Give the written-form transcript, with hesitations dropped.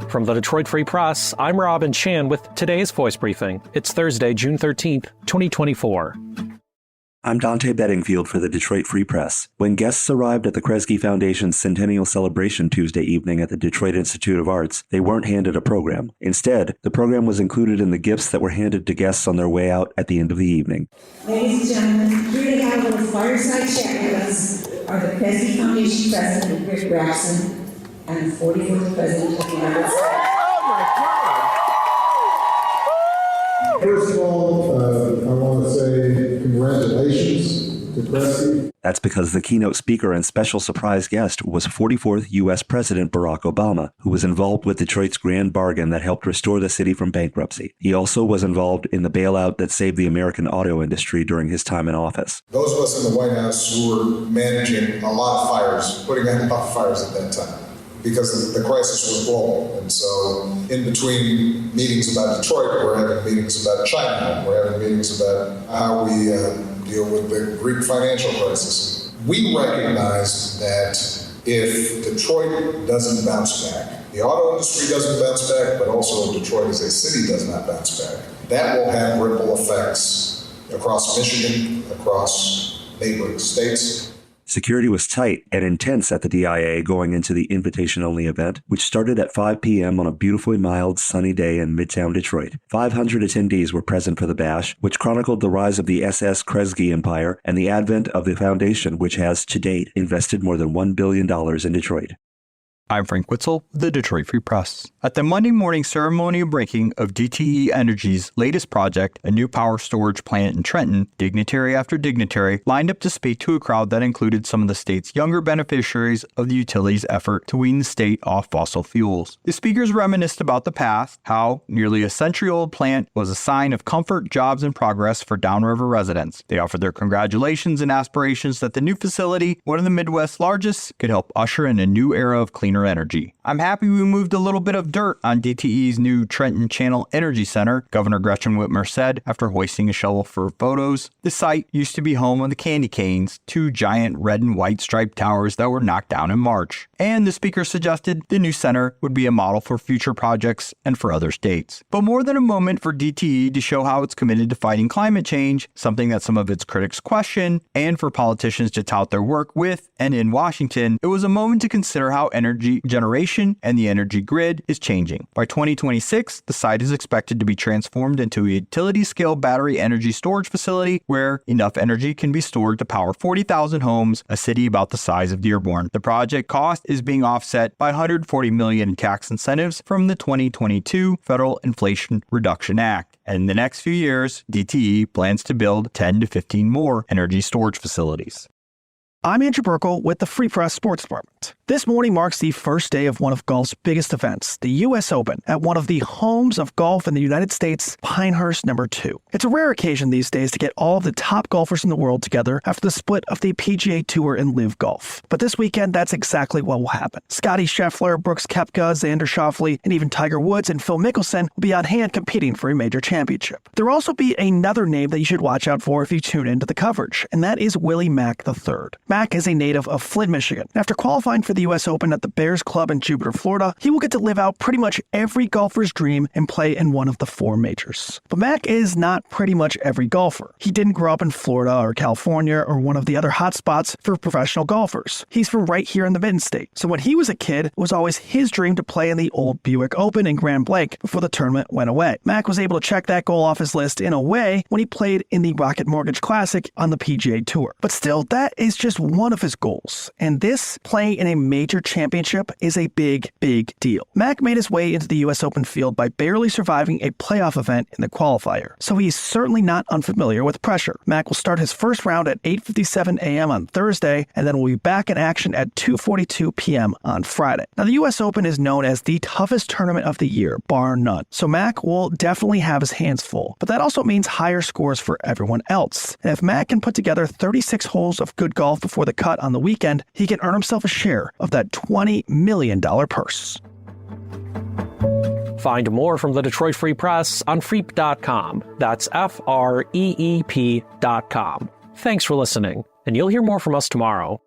From the Detroit Free Press, I'm Robin Chan with today's Voice Briefing. It's Thursday, June 13th, 2024. I'm Dante Bedingfield for the Detroit Free Press. When guests arrived at the Kresge Foundation's centennial celebration Tuesday evening at the Detroit Institute of Arts, they weren't handed a program. Instead, the program was included in the gifts that were handed to guests on their way out at the end of the evening. Ladies and gentlemen, here to have a little fireside chat with us are the Kresge Foundation President, Rick Rapson, and the 44th President of the United States. First of all, I want to say congratulations to Kresge. That's because the keynote speaker and special surprise guest was 44th U.S. President Barack Obama, who was involved with Detroit's grand bargain that helped restore the city from bankruptcy. He also was involved in the bailout that saved the American auto industry during his time in office. Those of us in the White House who were managing a lot of fires, putting out a lot of fires at that time, because the crisis was global. And so in between meetings about Detroit, we're having meetings about China, we're having meetings about how we deal with the Greek financial crisis. We recognize that if Detroit doesn't bounce back, the auto industry doesn't bounce back, but also if Detroit as a city does not bounce back, that will have ripple effects across Michigan, across neighboring states. Security was tight and intense at the DIA going into the invitation-only event, which started at 5 p.m. on a beautifully mild, sunny day in Midtown Detroit. 500 attendees were present for the bash, which chronicled the rise of the SS Kresge Empire and the advent of the foundation, which has, to date, invested more than $1 billion in Detroit. I'm Frank Witzel, the Detroit Free Press. At the Monday morning ceremonial breaking of DTE Energy's latest project, a new power storage plant in Trenton, dignitary after dignitary lined up to speak to a crowd that included some of the state's younger beneficiaries of the utility's effort to wean the state off fossil fuels. The speakers reminisced about the past, how nearly a century-old plant was a sign of comfort, jobs, and progress for Downriver residents. They offered their congratulations and aspirations that the new facility, one of the Midwest's largest, could help usher in a new era of cleaner energy. I'm happy we moved a little bit of dirt on DTE's new Trenton Channel Energy Center, Governor Gretchen Whitmer said after hoisting a shovel for photos. The site used to be home of the Candy Canes, two giant red and white striped towers that were knocked down in March. And the speaker suggested the new center would be a model for future projects and for other states. But more than a moment for DTE to show how it's committed to fighting climate change, something that some of its critics question, and for politicians to tout their work with and in Washington, it was a moment to consider how energy generation and the energy grid is changing. By 2026, the site is expected to be transformed into a utility-scale battery energy storage facility where enough energy can be stored to power 40,000 homes, a city about the size of Dearborn. The project cost is being offset by $140 million in tax incentives from the 2022 Federal Inflation Reduction Act. And in the next few years, DTE plans to build 10 to 15 more energy storage facilities. I'm Andrew Burkle with the Free Press Sports Department. This morning marks the first day of one of golf's biggest events, the U.S. Open, at one of the homes of golf in the United States, Pinehurst No. 2. It's a rare occasion these days to get all of the top golfers in the world together after the split of the PGA Tour and LIV Golf. But this weekend, that's exactly what will happen. Scottie Scheffler, Brooks Koepka, Xander Schauffele, and even Tiger Woods and Phil Mickelson will be on hand competing for a major championship. There will also be another name that you should watch out for if you tune into the coverage, and that is Willie Mack III. Mack is a native of Flint, Michigan. After qualifying for the U.S. Open at the Bears Club in Jupiter, Florida, he will get to live out pretty much every golfer's dream and play in one of the four majors. But Mack is not pretty much every golfer. He didn't grow up in Florida or California or one of the other hot spots for professional golfers. He's from right here in the Mid-State. So when he was a kid, it was always his dream to play in the old Buick Open in Grand Blanc before the tournament went away. Mack was able to check that goal off his list in a way when he played in the Rocket Mortgage Classic on the PGA Tour. But still, that is just one of his goals. And this, playing in a major championship, is a big, big deal. Mack made his way into the U.S. Open field by barely surviving a playoff event in the qualifier, so he's certainly not unfamiliar with pressure. Mack will start his first round at 8:57 a.m. on Thursday, and then will be back in action at 2:42 p.m. on Friday. Now, the U.S. Open is known as the toughest tournament of the year, bar none, so Mack will definitely have his hands full, but that also means higher scores for everyone else. And if Mack can put together 36 holes of good golf before the cut on the weekend, he can earn himself a share of that $20 million purse. Find more from the Detroit Free Press on freep.com. That's FREEP.com. Thanks for listening, and you'll hear more from us tomorrow.